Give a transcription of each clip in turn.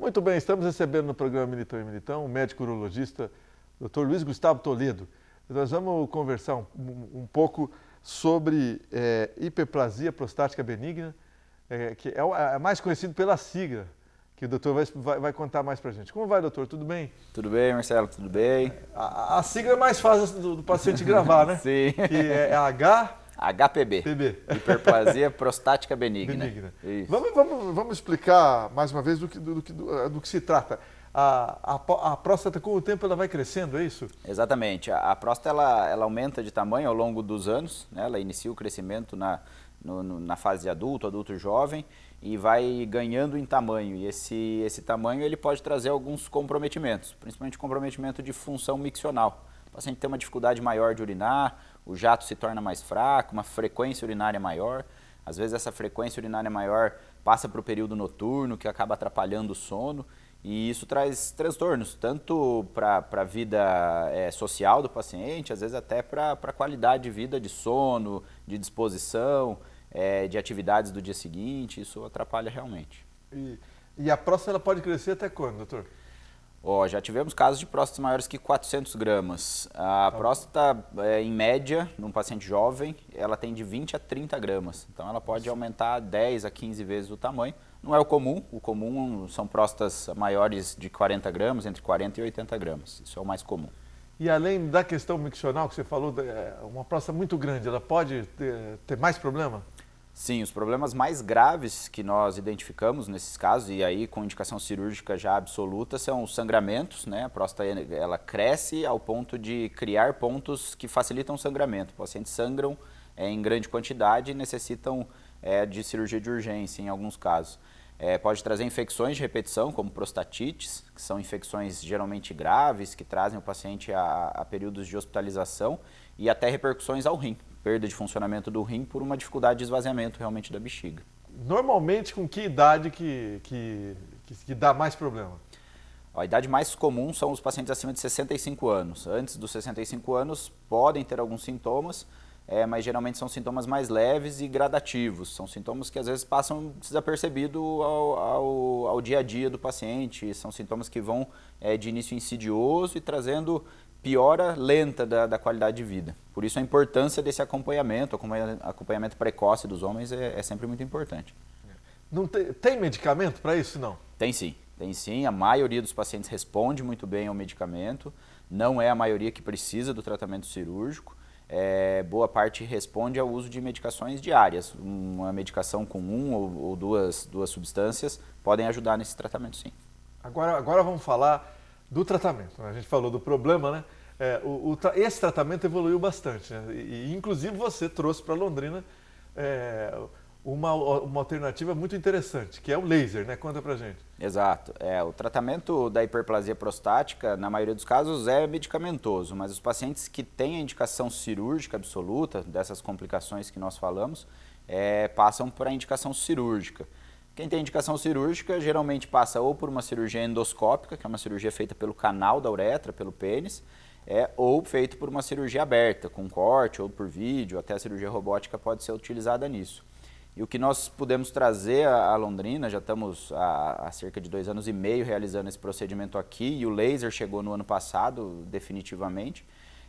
Muito bem, estamos recebendo no programa Militão e Militão o médico urologista Dr. Luiz Gustavo Toledo. Nós vamos conversar um pouco sobre hiperplasia prostática benigna, que é mais conhecido pela sigla, que o doutor vai contar mais para a gente. Como vai, doutor? Tudo bem? Tudo bem, Marcelo, tudo bem? A sigla é mais fácil do paciente gravar, né? Sim. Que é HPB. Hiperplasia prostática benigna. Isso. Vamos explicar mais uma vez do que se trata. A próstata, com o tempo, ela vai crescendo, é isso? Exatamente. A próstata ela aumenta de tamanho ao longo dos anos, né? Ela inicia o crescimento na fase de adulto jovem e vai ganhando em tamanho. E esse tamanho ele pode trazer alguns comprometimentos, principalmente comprometimento de função miccional. O paciente tem uma dificuldade maior de urinar, o jato se torna mais fraco, uma frequência urinária maior. Às vezes essa frequência urinária maior passa para o período noturno, que acaba atrapalhando o sono. E isso traz transtornos, tanto para a vida social do paciente, às vezes até para a qualidade de vida, de sono, de disposição, de atividades do dia seguinte. Isso atrapalha realmente. E a próstata ela pode crescer até quando, doutor? Já tivemos casos de próstatas maiores que 400 gramas. A próstata, em média, num paciente jovem, ela tem de 20 a 30 gramas. Então, ela pode aumentar 10 a 15 vezes o tamanho. Não é o comum são próstatas maiores de 40 gramas, entre 40 e 80 gramas. Isso é o mais comum. E além da questão miccional que você falou, uma próstata muito grande, ela pode ter mais problema? Sim, os problemas mais graves que nós identificamos nesses casos, e aí com indicação cirúrgica já absoluta, são os sangramentos, né? A próstata ela cresce ao ponto de criar pontos que facilitam o sangramento. Pacientes sangram em grande quantidade e necessitam de cirurgia de urgência em alguns casos. Pode trazer infecções de repetição, como prostatites, que são infecções geralmente graves, que trazem o paciente a períodos de hospitalização e até repercussões ao rim. Perda de funcionamento do rim por uma dificuldade de esvaziamento realmente da bexiga. Normalmente, com que idade que dá mais problema? A idade mais comum são os pacientes acima de 65 anos. Antes dos 65 anos podem ter alguns sintomas, mas geralmente são sintomas mais leves e gradativos. São sintomas que às vezes passam desapercebido ao dia a dia do paciente. São sintomas que vão de início insidioso e trazendo piora lenta da qualidade de vida. Por isso a importância desse acompanhamento precoce dos homens é sempre muito importante. Não tem medicamento para isso, não? Tem sim. A maioria dos pacientes responde muito bem ao medicamento. Não é a maioria que precisa do tratamento cirúrgico. Boa parte responde ao uso de medicações diárias. Uma medicação com ou duas substâncias podem ajudar nesse tratamento, sim. Agora vamos falar do tratamento. A gente falou do problema, né? Esse tratamento evoluiu bastante, né? E inclusive você trouxe para Londrina uma alternativa muito interessante, que é o laser, né? Conta pra gente. Exato. O tratamento da hiperplasia prostática, na maioria dos casos, é medicamentoso, mas os pacientes que têm a indicação cirúrgica absoluta, dessas complicações que nós falamos, passam por a indicação cirúrgica. Quem tem indicação cirúrgica geralmente passa ou por uma cirurgia endoscópica, que é uma cirurgia feita pelo canal da uretra, pelo pênis, ou feito por uma cirurgia aberta, com corte ou por vídeo, até a cirurgia robótica pode ser utilizada nisso. E o que nós pudemos trazer a Londrina, já estamos há cerca de 2 anos e meio realizando esse procedimento aqui, e o laser chegou no ano passado definitivamente,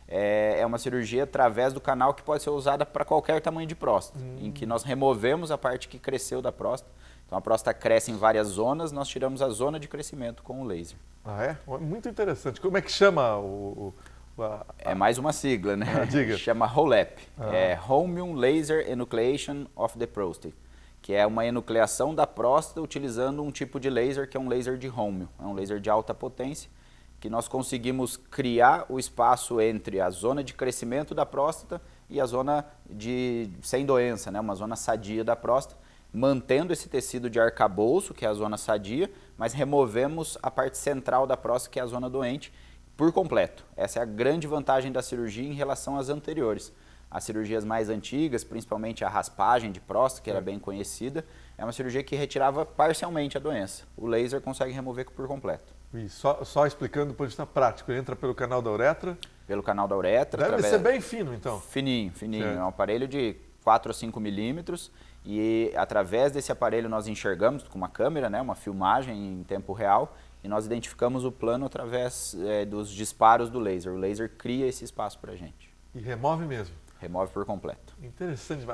é uma cirurgia através do canal que pode ser usada para qualquer tamanho de próstata, em que nós removemos a parte que cresceu da próstata. Então a próstata cresce em várias zonas, nós tiramos a zona de crescimento com o laser. Ah, é? Muito interessante. Como é que chama É mais uma sigla, né? Diga. Chama HoLEP. Holmium Laser Enucleation of the Prostate, que é uma enucleação da próstata utilizando um tipo de laser que é um laser de Holmium. É um laser de alta potência, que nós conseguimos criar o espaço entre a zona de crescimento da próstata e a zona sem doença, né? Uma zona sadia da próstata, mantendo esse tecido de arcabouço, que é a zona sadia, mas removemos a parte central da próstata, que é a zona doente, por completo. Essa é a grande vantagem da cirurgia em relação às anteriores. As cirurgias mais antigas, principalmente a raspagem de próstata, que era bem conhecida, é uma cirurgia que retirava parcialmente a doença. O laser consegue remover por completo. E só explicando do ponto de vista prático, entra pelo canal da uretra? Pelo canal da uretra. Deve ser bem fino, então. Fininho. Certo. É um aparelho de 4 a 5 milímetros e através desse aparelho nós enxergamos com uma câmera, né, uma filmagem em tempo real, e nós identificamos o plano através dos disparos do laser. O laser cria esse espaço para a gente. E remove mesmo? Remove por completo. Interessante.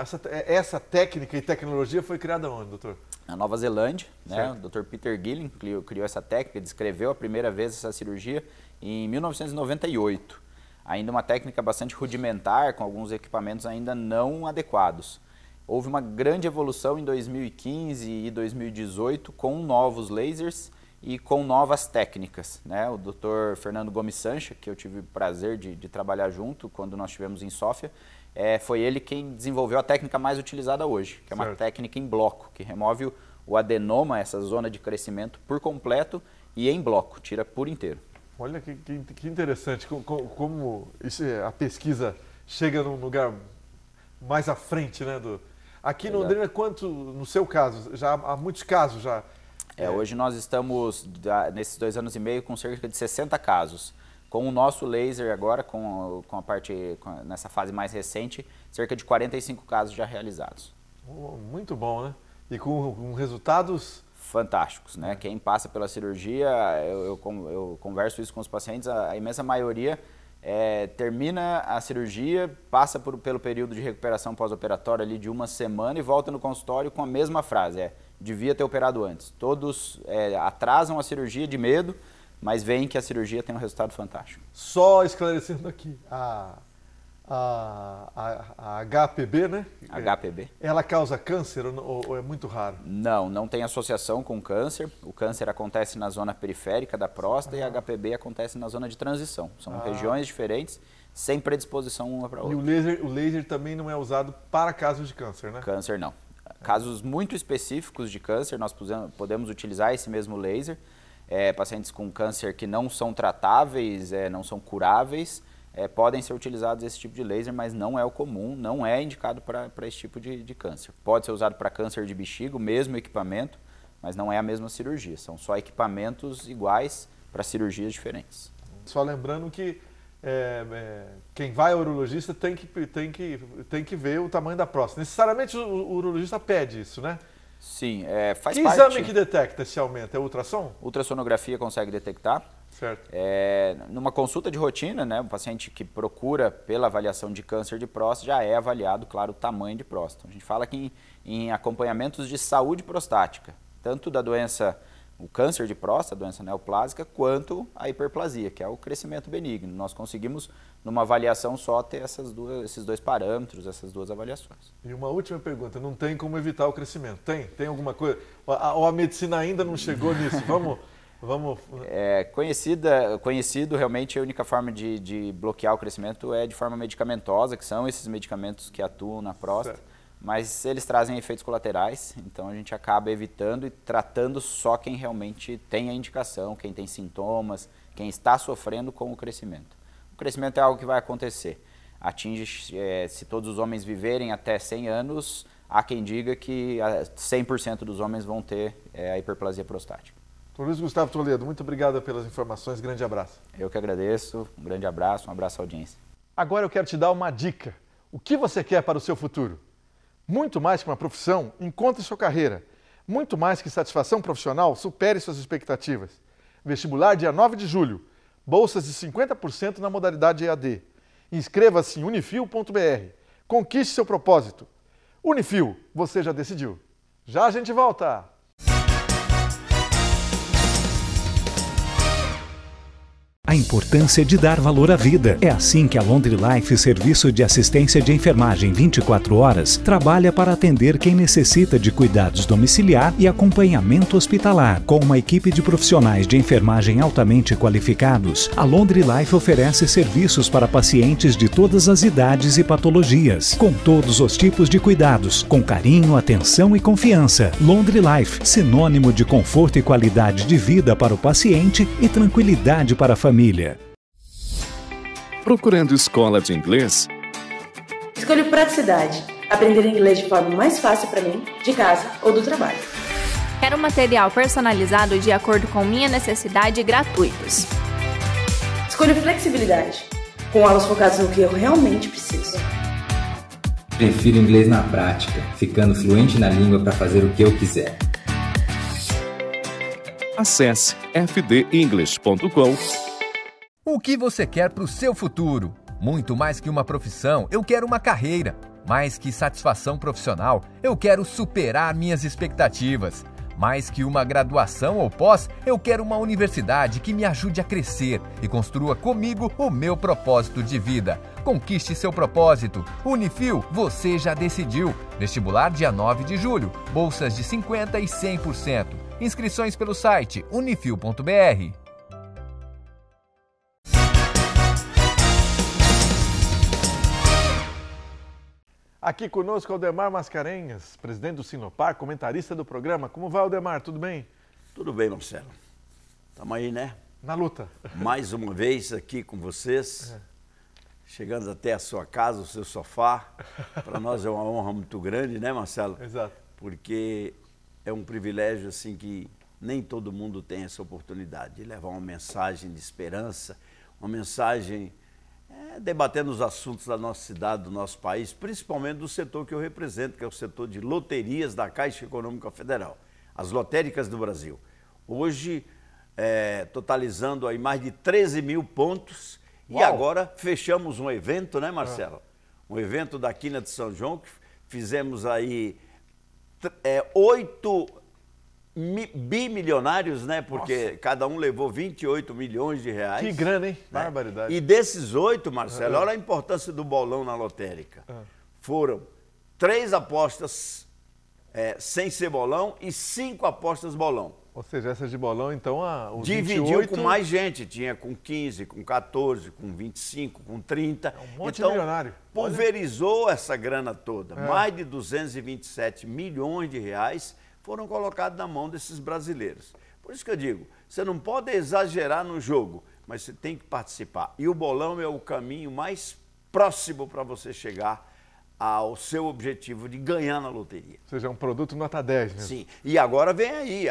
Essa técnica e tecnologia foi criada onde, doutor? Na Nova Zelândia, né, o Dr. Peter Gillen criou essa técnica, descreveu a primeira vez essa cirurgia em 1998. Ainda uma técnica bastante rudimentar, com alguns equipamentos ainda não adequados. Houve uma grande evolução em 2015 e 2018 com novos lasers e com novas técnicas, né? O Dr. Fernando Gomes Sancha, que eu tive o prazer de trabalhar junto quando nós estivemos em Sófia, foi ele quem desenvolveu a técnica mais utilizada hoje, que é uma técnica em bloco, que remove o adenoma, essa zona de crescimento, por completo e em bloco, tira por inteiro. Olha que interessante, como a pesquisa chega num lugar mais à frente, né? Aqui no Londrina, quanto, no seu caso, já há muitos casos já? Hoje nós estamos, nesses 2 anos e meio, com cerca de 60 casos. Com o nosso laser agora, nessa fase mais recente, cerca de 45 casos já realizados. Muito bom, né? E com resultados... fantásticos, né? Quem passa pela cirurgia, eu converso isso com os pacientes, a imensa maioria termina a cirurgia, passa pelo período de recuperação pós-operatória ali de 1 semana e volta no consultório com a mesma frase, devia ter operado antes. Todos atrasam a cirurgia de medo, mas veem que a cirurgia tem um resultado fantástico. Só esclarecendo aqui, a HPB, né? HPB. Ela causa câncer ou é muito raro? Não tem associação com câncer. O câncer acontece na zona periférica da próstata e a HPB acontece na zona de transição. São regiões diferentes, sem predisposição uma para outra. E o laser também não é usado para casos de câncer, né? Câncer não. Casos muito específicos de câncer, nós podemos utilizar esse mesmo laser. Pacientes com câncer que não são tratáveis, não são curáveis, podem ser utilizados esse tipo de laser, mas não é o comum, não é indicado para esse tipo de câncer. Pode ser usado para câncer de bexiga, o mesmo equipamento, mas não é a mesma cirurgia. São só equipamentos iguais para cirurgias diferentes. Só lembrando que quem vai ao urologista tem que ver o tamanho da próstata. Necessariamente o urologista pede isso, né? Sim, faz parte... parte... Que exame que detecta esse aumento? É ultrassom? Ultrassonografia consegue detectar. Certo. Numa consulta de rotina, né, o paciente que procura pela avaliação de câncer de próstata já é avaliado, claro, o tamanho de próstata. A gente fala que em acompanhamentos de saúde prostática, tanto da doença, o câncer de próstata, a doença neoplásica, quanto a hiperplasia, que é o crescimento benigno. Nós conseguimos, numa avaliação só, ter esses 2 parâmetros, essas 2 avaliações. E uma última pergunta, não tem como evitar o crescimento? Tem alguma coisa? Ou a medicina ainda não chegou nisso? Vamos... Conhecido, realmente a única forma de bloquear o crescimento é de forma medicamentosa, que são esses medicamentos que atuam na próstata, mas eles trazem efeitos colaterais, então a gente acaba evitando e tratando só quem realmente tem a indicação, quem tem sintomas, quem está sofrendo com o crescimento. O crescimento é algo que vai acontecer, se todos os homens viverem até 100 anos, há quem diga que 100% dos homens vão ter a hiperplasia prostática. Dr. Luiz Gustavo Toledo, muito obrigado pelas informações, grande abraço. Eu que agradeço, um grande abraço, um abraço à audiência. Agora eu quero te dar uma dica. O que você quer para o seu futuro? Muito mais que uma profissão, encontre sua carreira. Muito mais que satisfação profissional, supere suas expectativas. Vestibular dia 9 de julho, bolsas de 50% na modalidade EAD. Inscreva-se em unifil.br. Conquiste seu propósito. Unifil, você já decidiu. Já a gente volta! A importância de dar valor à vida. É assim que a Laundry Life, serviço de assistência de enfermagem 24 horas, trabalha para atender quem necessita de cuidados domiciliar e acompanhamento hospitalar. Com uma equipe de profissionais de enfermagem altamente qualificados, a Laundry Life oferece serviços para pacientes de todas as idades e patologias, com todos os tipos de cuidados, com carinho, atenção e confiança. Laundry Life, sinônimo de conforto e qualidade de vida para o paciente e tranquilidade para a família. Procurando escola de inglês? Escolho praticidade. Aprender inglês de forma mais fácil para mim, de casa ou do trabalho. Quero material personalizado de acordo com minha necessidade e gratuitos. Escolho flexibilidade. Com aulas focadas no que eu realmente preciso. Prefiro inglês na prática, ficando fluente na língua para fazer o que eu quiser. Acesse fdenglish.com. O que você quer para o seu futuro? Muito mais que uma profissão, eu quero uma carreira. Mais que satisfação profissional, eu quero superar minhas expectativas. Mais que uma graduação ou pós, eu quero uma universidade que me ajude a crescer e construa comigo o meu propósito de vida. Conquiste seu propósito. Unifil, você já decidiu. Vestibular dia 9 de julho. Bolsas de 50% e 100%. Inscrições pelo site unifil.br. Aqui conosco Aldemar Mascarenhas, presidente do Sinopar, comentarista do programa. Como vai, Aldemar? Tudo bem? Tudo bem, Marcelo. Estamos aí, né? Na luta. Mais uma vez aqui com vocês, chegando até a sua casa, o seu sofá. Para nós é uma honra muito grande, né, Marcelo? Exato. Porque é um privilégio assim que nem todo mundo tem essa oportunidade de levar uma mensagem de esperança, uma mensagem debatendo os assuntos da nossa cidade, do nosso país, principalmente do setor que eu represento, que é o setor de loterias da Caixa Econômica Federal, as lotéricas do Brasil. Hoje, totalizando aí mais de 13 mil pontos. Uau. E agora fechamos um evento, né, Marcelo? Um evento da Quina de São João, que fizemos aí 8 bimilionários, né? Porque nossa, cada um levou 28 milhões de reais. Que grana, hein? Né? Barbaridade. E desses 8, Marcelo, olha a importância do bolão na lotérica. Foram 3 apostas sem ser bolão e 5 apostas bolão. Ou seja, essas de bolão, então, os dividiu 28... com mais gente. Tinha com 15, com 14, com 25, com 30. É um monte então, milionário. Pulverizou essa grana toda. Mais de 227 milhões de reais foram colocados na mão desses brasileiros. Por isso que eu digo, você não pode exagerar no jogo, mas você tem que participar. E o bolão é o caminho mais próximo para você chegar ao seu objetivo de ganhar na loteria. Ou seja, é um produto nota 10, né? Sim. E agora vem aí,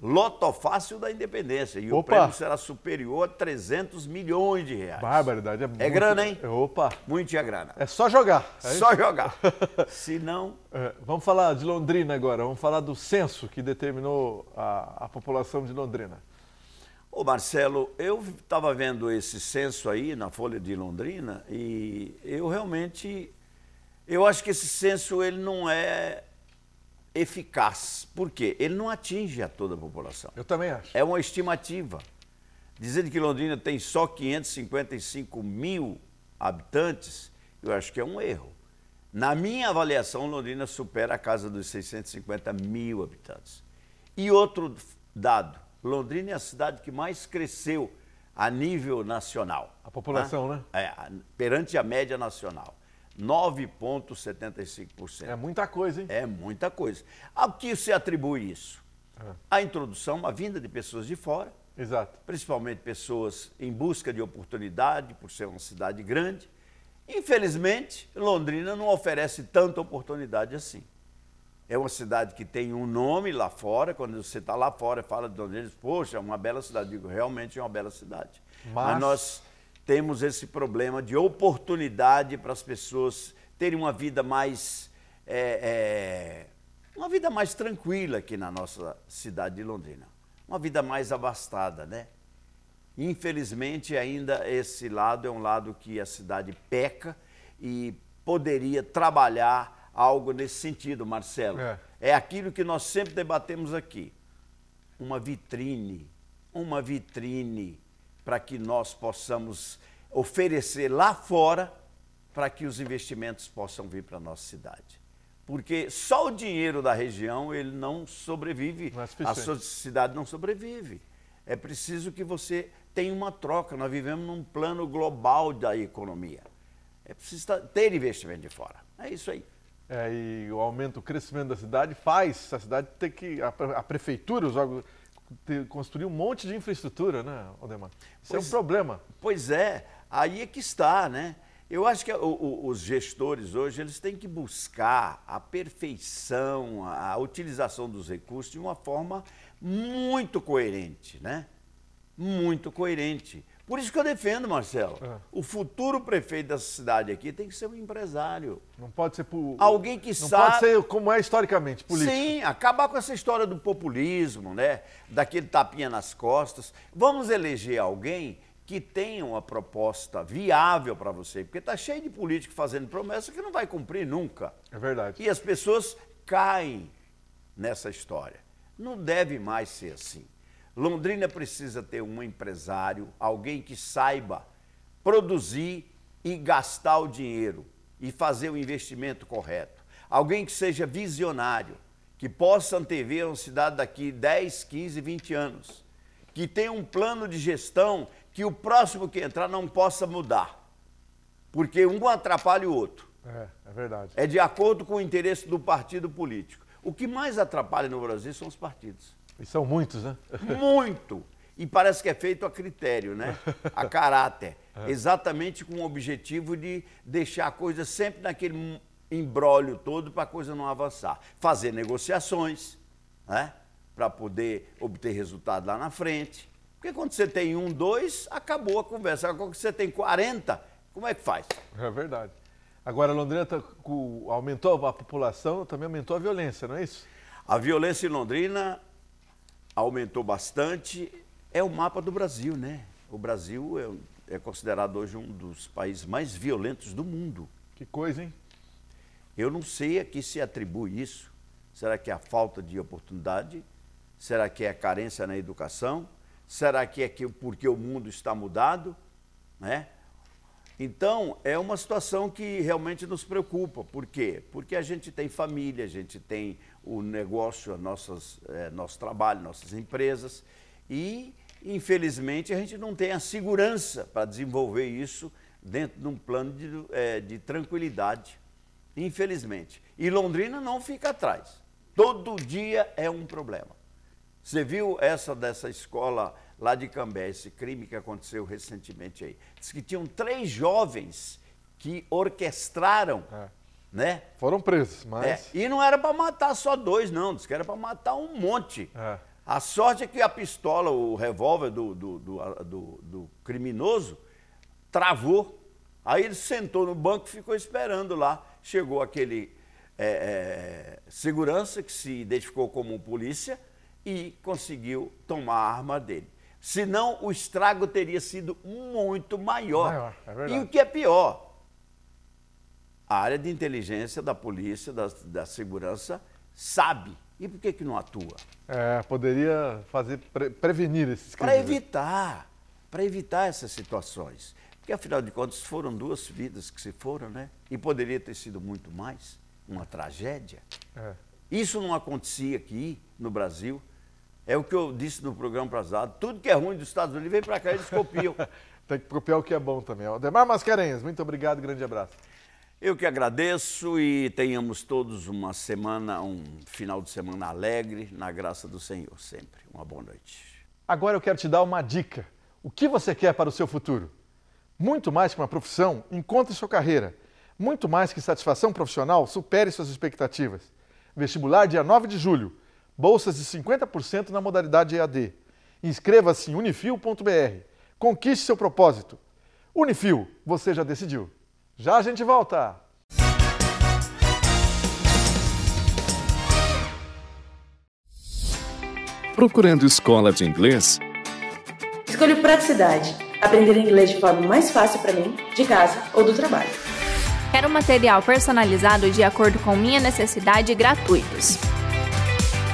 Loto Fácil da Independência. E o prêmio será superior a 300 milhões de reais. Barbaridade. É muito... grana, hein? Opa! Muita grana. É só jogar. Só jogar. Se não... Vamos falar de Londrina agora. Vamos falar do censo que determinou a população de Londrina. Ô Marcelo, eu estava vendo esse censo aí na Folha de Londrina e eu realmente... Eu acho que esse censo ele não é eficaz. Por quê? Ele não atinge a toda a população. Eu também acho. É uma estimativa. Dizendo que Londrina tem só 555 mil habitantes, eu acho que é um erro. Na minha avaliação, Londrina supera a casa dos 650 mil habitantes. E outro dado, Londrina é a cidade que mais cresceu a nível nacional. A população, né? Perante a média nacional. 9,75%. É muita coisa, hein? É muita coisa. A que se atribui isso? A introdução, a vinda de pessoas de fora. Exato. Principalmente pessoas em busca de oportunidade, por ser uma cidade grande. Infelizmente, Londrina não oferece tanta oportunidade assim. É uma cidade que tem um nome lá fora. Quando você está lá fora e fala de Londrina, poxa, é uma bela cidade. Digo, realmente é uma bela cidade. Mas nós temos esse problema de oportunidade para as pessoas terem uma vida mais tranquila aqui na nossa cidade de Londrina. Uma vida mais abastada, né? Infelizmente, ainda esse lado é um lado que a cidade peca e poderia trabalhar algo nesse sentido, Marcelo. É aquilo que nós sempre debatemos aqui. Uma vitrine para que nós possamos oferecer lá fora para que os investimentos possam vir para a nossa cidade. Porque só o dinheiro da região, ele não sobrevive, a sua cidade não sobrevive. É preciso que você tenha uma troca, nós vivemos num plano global da economia. É preciso ter investimento de fora, é isso aí. E o aumento, o crescimento da cidade faz a cidade ter que, a prefeitura, os órgãos, construir um monte de infraestrutura, né, Aldemar? Isso é um problema. Pois é, aí é que está, né? Eu acho que os gestores hoje, eles têm que buscar a perfeição, a utilização dos recursos de uma forma muito coerente, né? Muito coerente. Por isso que eu defendo, Marcelo. O futuro prefeito dessa cidade aqui tem que ser um empresário. Não pode ser alguém que não sabe. Pode ser como é historicamente, político. Sim, acabar com essa história do populismo, né? Daquele tapinha nas costas. Vamos eleger alguém que tenha uma proposta viável para você, porque está cheio de político fazendo promessa que não vai cumprir nunca. É verdade. E as pessoas caem nessa história. Não deve mais ser assim. Londrina precisa ter um empresário, alguém que saiba produzir e gastar o dinheiro e fazer o investimento correto. Alguém que seja visionário, que possa antever uma cidade daqui 10, 15, 20 anos, que tenha um plano de gestão que o próximo que entrar não possa mudar, porque um atrapalha o outro. É verdade. É de acordo com o interesse do partido político. O que mais atrapalha no Brasil são os partidos. E são muitos, né? Muito! E parece que é feito a critério, né? A caráter. Exatamente com o objetivo de deixar a coisa sempre naquele imbróglio todo para a coisa não avançar. Fazer negociações, né? Para poder obter resultado lá na frente. Porque quando você tem 1, 2, acabou a conversa. Agora, quando você tem 40, como é que faz? É verdade. Agora, Londrina aumentou a população, também aumentou a violência, não é isso? A violência em Londrina aumentou bastante. É o mapa do Brasil, né? O Brasil é considerado hoje um dos países mais violentos do mundo. Que coisa, hein? Eu não sei a que se atribui isso. Será que é a falta de oportunidade? Será que é a carência na educação? Será que é porque o mundo está mudado? Né? Então, é uma situação que realmente nos preocupa. Por quê? Porque a gente tem família, a gente tem o negócio, nosso trabalho, nossas empresas e, infelizmente, a gente não tem a segurança para desenvolver isso dentro de um plano de tranquilidade, infelizmente. E Londrina não fica atrás. Todo dia é um problema. Você viu dessa escola lá de Cambé, esse crime que aconteceu recentemente aí? Diz que tinham 3 jovens que orquestraram, né? Foram presos, mas... E não era para matar só 2, não. Diz que era para matar um monte. A sorte é que a pistola, o revólver do criminoso, travou. Aí ele sentou no banco e ficou esperando lá. Chegou aquele segurança que se identificou como polícia e conseguiu tomar a arma dele. Senão, o estrago teria sido muito maior. É verdade. E o que é pior, a área de inteligência da polícia, da segurança, sabe. E por que não atua? Poderia prevenir esses crimes. Para evitar essas situações. Porque, afinal de contas, foram 2 vidas que se foram, né? E poderia ter sido muito mais, uma tragédia. Isso não acontecia aqui no Brasil. É o que eu disse no programa passado. Tudo que é ruim dos Estados Unidos vem para cá e eles copiam. Tem que copiar o que é bom também. Aldemar Mascarenhas, muito obrigado, grande abraço. Eu que agradeço e tenhamos todos um final de semana alegre, na graça do Senhor, sempre. Uma boa noite. Agora eu quero te dar uma dica. O que você quer para o seu futuro? Muito mais que uma profissão, encontre sua carreira. Muito mais que satisfação profissional, supere suas expectativas. Vestibular dia 9 de julho. Bolsas de 50% na modalidade EAD. Inscreva-se em unifil.br. Conquiste seu propósito. Unifil, você já decidiu. Já a gente volta! Procurando escola de inglês? Escolha praticidade. Aprender inglês de forma mais fácil para mim, de casa ou do trabalho. Quero material personalizado de acordo com minha necessidade e gratuitos.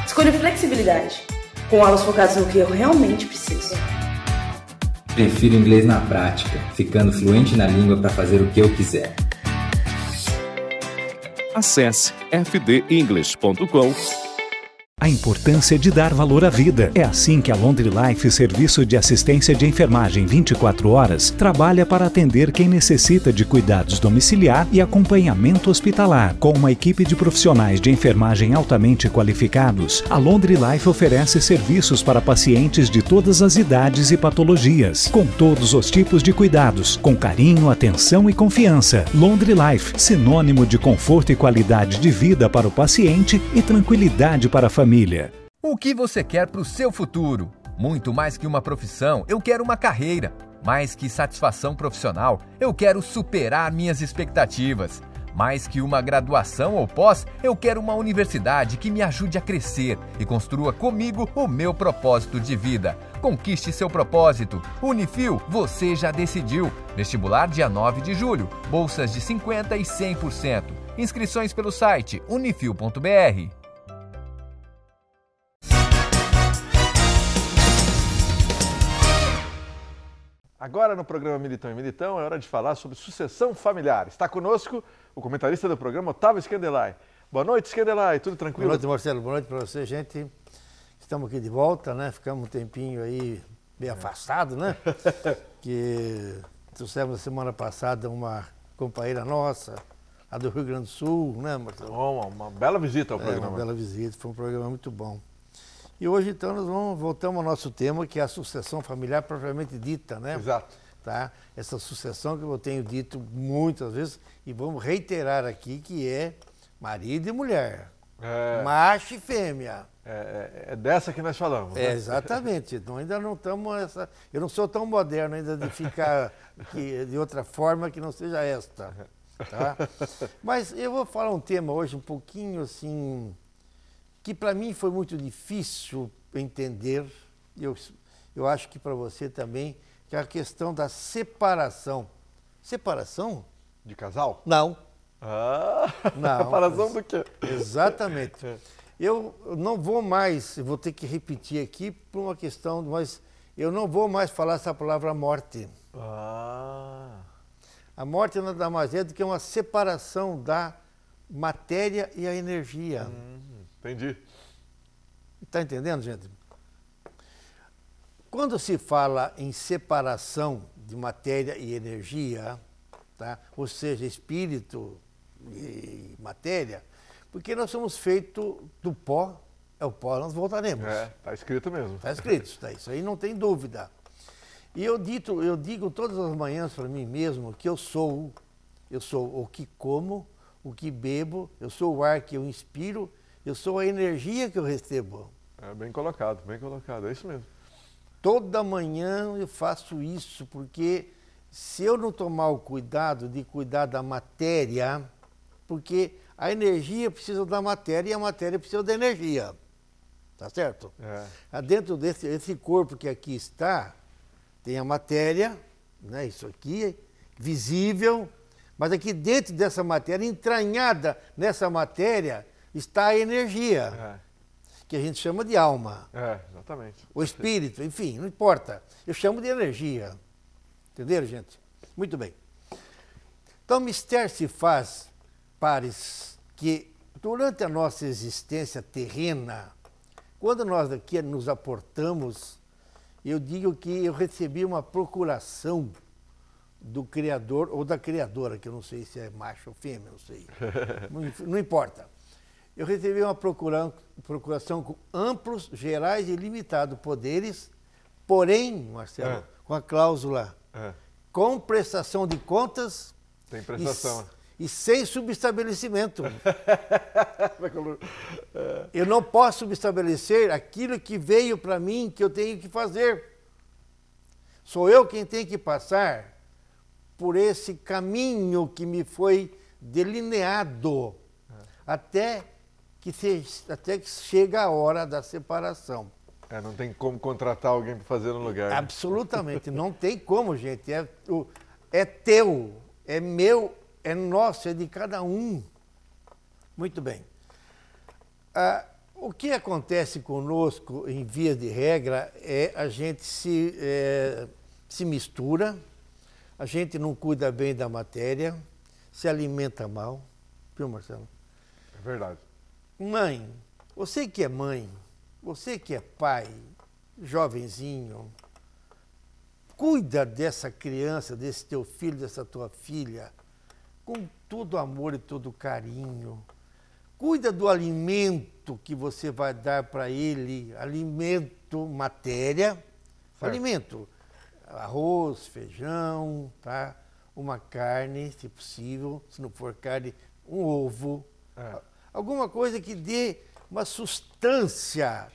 Escolha flexibilidade. Com aulas focadas no que eu realmente preciso. Prefiro inglês na prática, ficando fluente na língua para fazer o que eu quiser. Acesse fdenglish.com. A importância de dar valor à vida. É assim que a Laundry Life, serviço de assistência de enfermagem 24 horas, trabalha para atender quem necessita de cuidados domiciliar e acompanhamento hospitalar. Com uma equipe de profissionais de enfermagem altamente qualificados, a Laundry Life oferece serviços para pacientes de todas as idades e patologias, com todos os tipos de cuidados, com carinho, atenção e confiança. Laundry Life, sinônimo de conforto e qualidade de vida para o paciente e tranquilidade para a família. O que você quer para o seu futuro? Muito mais que uma profissão, eu quero uma carreira. Mais que satisfação profissional, eu quero superar minhas expectativas. Mais que uma graduação ou pós, eu quero uma universidade que me ajude a crescer e construa comigo o meu propósito de vida. Conquiste seu propósito. Unifil, você já decidiu. Vestibular dia 9 de julho. Bolsas de 50% e 100%. Inscrições pelo site unifil.br. Agora no programa Militão e Militão é hora de falar sobre sucessão familiar. Está conosco o comentarista do programa, Otávio Scandelay. Boa noite, Scandelay, tudo tranquilo? Boa noite, Marcelo. Boa noite para você, gente. Estamos aqui de volta, né? Ficamos um tempinho aí bem afastado, né? Que trouxemos na semana passada uma companheira nossa, a do Rio Grande do Sul, né, Marcelo? Uma bela visita ao programa. Uma bela visita, foi um programa muito bom. E hoje, então, nós voltamos ao nosso tema, que é a sucessão familiar propriamente dita, né? Exato. Tá? Essa sucessão que eu tenho dito muitas vezes, e vamos reiterar aqui, que é marido e mulher, macho e fêmea. É dessa que nós falamos. Né? Exatamente. Então, ainda não estamos... Eu não sou tão moderno ainda de ficar de outra forma que não seja esta. Tá? Mas eu vou falar um tema hoje um pouquinho assim... que para mim foi muito difícil entender, eu acho que para você também, que é a questão da separação. Separação? De casal? Não. Não. Separação do quê? Exatamente. Eu não vou mais, eu vou ter que repetir aqui por uma questão, mas eu não vou mais falar essa palavra morte. A morte nada mais é do que uma separação da matéria e a energia. Entendi. Está entendendo, gente? Quando se fala em separação de matéria e energia, tá? Ou seja, espírito e matéria, porque nós somos feitos do pó, é o pó, nós voltaremos. Está escrito mesmo. Está escrito, isso aí não tem dúvida. E eu digo todas as manhãs para mim mesmo que eu sou o que como, o que bebo, eu sou o ar que eu inspiro, eu sou a energia que eu recebo. Bem colocado, é isso mesmo. Toda manhã eu faço isso, porque se eu não tomar o cuidado de cuidar da matéria, porque a energia precisa da matéria e a matéria precisa da energia. Tá certo? Dentro desse corpo que aqui está, tem a matéria, né, isso aqui, visível, mas aqui dentro dessa matéria, entranhada nessa matéria, está a energia, que a gente chama de alma. Exatamente. O espírito, enfim, não importa. Eu chamo de energia. Entenderam, gente? Muito bem. Então, o mistério se faz, pares, que durante a nossa existência terrena, quando nós aqui nos aportamos, eu digo que eu recebi uma procuração do Criador ou da Criadora, que eu não sei se é macho ou fêmea, não sei. Não importa. Eu recebi uma procuração com amplos, gerais e limitados poderes, porém, Marcelo, com a cláusula com prestação de contas. Tem prestação. E sem subestabelecimento. Eu não posso subestabelecer aquilo que veio para mim, que eu tenho que fazer. Sou eu quem tem que passar por esse caminho que me foi delineado até que chega a hora da separação. Não tem como contratar alguém para fazer no lugar. Absolutamente, não tem como, gente. É teu, é meu, é nosso, é de cada um. Muito bem. O que acontece conosco, em via de regra, é a gente se mistura, a gente não cuida bem da matéria, se alimenta mal. Viu, Marcelo? É verdade. Mãe, você que é mãe, você que é pai, jovenzinho, cuida dessa criança, desse teu filho, dessa tua filha, com todo amor e todo carinho. Cuida do alimento que você vai dar para ele, alimento, matéria, alimento, arroz, feijão, tá? Uma carne, se possível, se não for carne, um ovo. Alguma coisa que dê uma sustância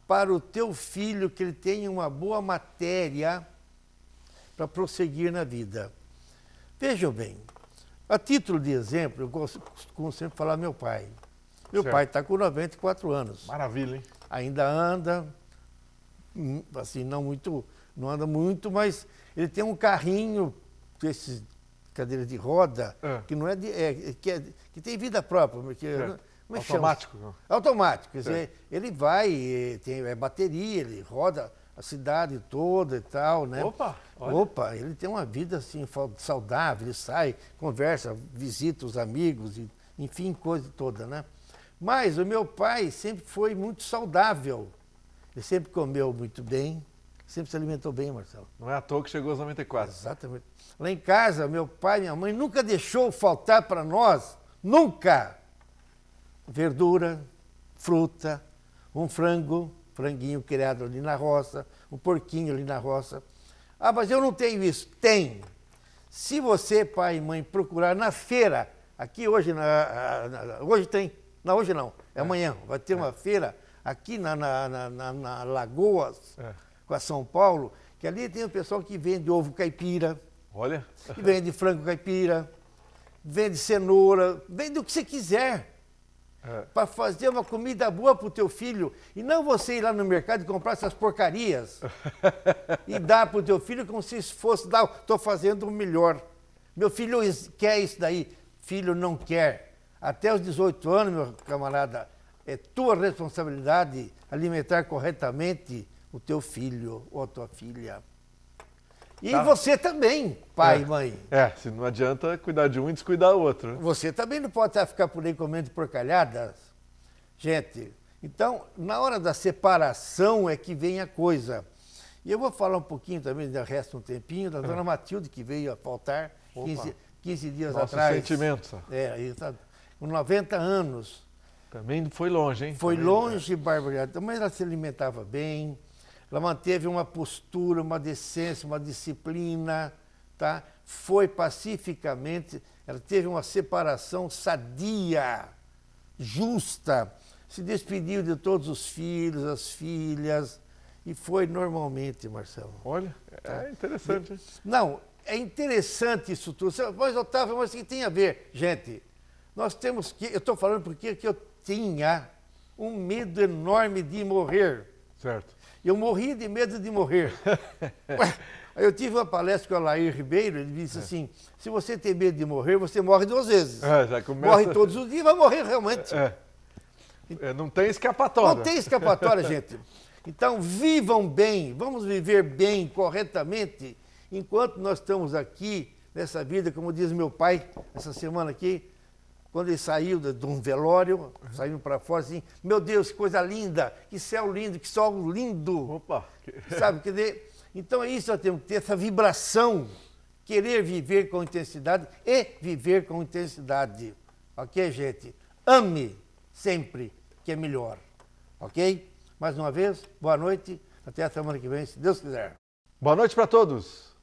para o teu filho, que ele tenha uma boa matéria, para prosseguir na vida. Vejam bem, a título de exemplo, eu costumo sempre falar meu pai. Meu pai está com 94 anos. Maravilha, hein? Ainda anda, assim, não anda muito, mas ele tem um carrinho, esses cadeira de roda, que não é que tem vida própria, porque automático. Chama? Automático, quer dizer, ele vai, tem bateria, ele roda a cidade toda e tal, né? Opa, ele tem uma vida assim saudável, ele sai, conversa, visita os amigos, enfim, coisa toda, né? Mas o meu pai sempre foi muito saudável. Ele sempre comeu muito bem, sempre se alimentou bem, Marcelo. Não é à toa que chegou aos 94. Exatamente. Lá em casa, meu pai e minha mãe nunca deixou faltar para nós, nunca, verdura, fruta, um franguinho criado ali na roça, um porquinho ali na roça. Ah, mas eu não tenho isso. Tem. Se você, pai e mãe, procurar na feira, aqui hoje, hoje tem, não, hoje não, é amanhã, vai ter uma feira aqui na Lagoas, com a São Paulo, que ali tem o pessoal que vende ovo caipira, olha, que vende frango caipira, vende cenoura, vende o que você quiser. Para fazer uma comida boa para o teu filho. E não você ir lá no mercado e comprar essas porcarias e dar para o teu filho como se fosse dar, estou fazendo o melhor. Meu filho quer isso daí. Filho não quer. Até os 18 anos, meu camarada, é tua responsabilidade alimentar corretamente o teu filho ou a tua filha. E você também, pai e mãe. Se não adianta cuidar de um e descuidar do outro. Né? Você também não pode ficar por aí comendo porcalhadas. Gente, então, na hora da separação é que vem a coisa. E eu vou falar um pouquinho também, já resta um tempinho, da dona Matilde, que veio a faltar 15 dias atrás. Sentimentos. Com 90 anos. Também foi longe, hein? Foi longe, barbaridade. Mas ela se alimentava bem. Ela manteve uma postura, uma decência, uma disciplina, tá? Foi pacificamente, ela teve uma separação sadia, justa, se despediu de todos os filhos, as filhas, e foi normalmente, Marcelo. Olha, é interessante. Hein? Não, é interessante isso tudo. Mas, Otávio, mas o que tem a ver? Gente, nós temos que, eu estou falando porque eu tinha um medo enorme de morrer. Certo. Eu morria de medo de morrer. Aí eu tive uma palestra com o Alair Ribeiro, ele disse assim, se você tem medo de morrer, você morre 2 vezes. Já começa... Morre todos os dias, vai morrer realmente. Não tem escapatória. Não tem escapatória, gente. Então, vivam bem, vamos viver bem, corretamente, enquanto nós estamos aqui, nessa vida, como diz meu pai, essa semana aqui, quando ele saiu de um velório, saindo para fora, assim, meu Deus, que coisa linda, que céu lindo, que sol lindo. Opa! Sabe, quer dizer, então é isso, nós temos que ter essa vibração, querer viver com intensidade e viver com intensidade. Ok, gente? Ame sempre, que é melhor. Ok? Mais uma vez, boa noite, até a semana que vem, se Deus quiser. Boa noite para todos.